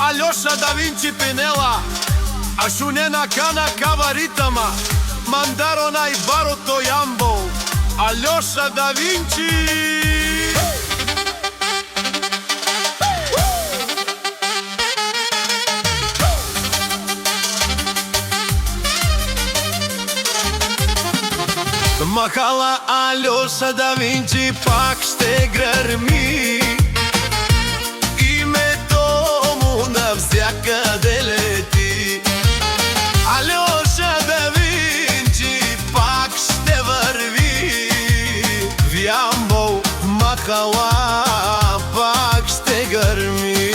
Aljoša Da Vinci Pinela, Ashunena Kana Kavaritama, Mandaro Naibaro Toyambo, Aljoša Da Vinci. Махала Алjoša Da Vinci пак ще гърми, името му навсякъде лети. Алjoша Da Vinci пак ще върви, в Ямбол махала пак ще гърми.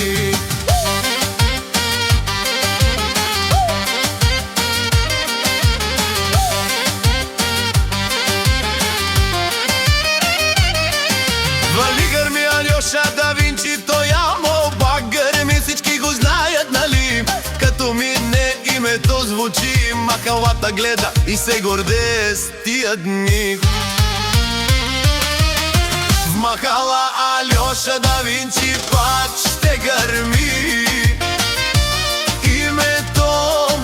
Вали гърми Алjoша Da Vinci, той Ямбол пак гърми, всички го знаят, нали? Като мине името звучи, махалата гледа и се гордее с тия дни. В махала Алjoša Da Vinci пак ще гърми, името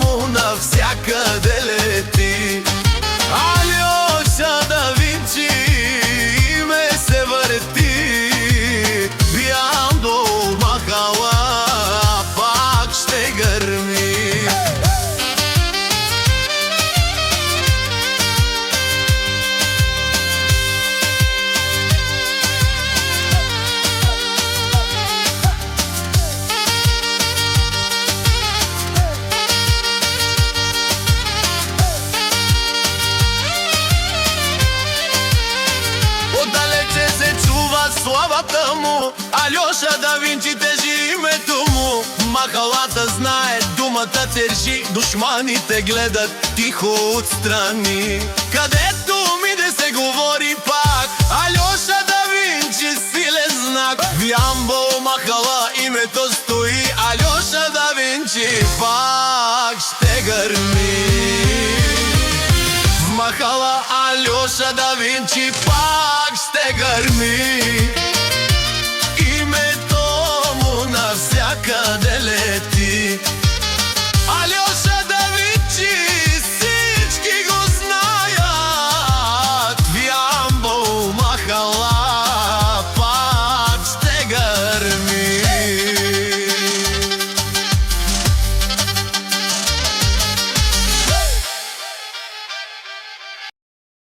му навсякъде лети. Алjoša Da Vinci име се върти, в Ямбол махала пак ще гърми. Отдалече се чува славата му, Алjoša Da Vinci тежи името му. Махалата знае, думата тежи, душманите гледат тихо отстрани. Където мине се говори пак, Алjoša Da Vinci силен знак. В Ямбол махала името стои, Алjoša Da Vinci пак ще гърми. В махала Алjoša Da Vinci пак ще гърми.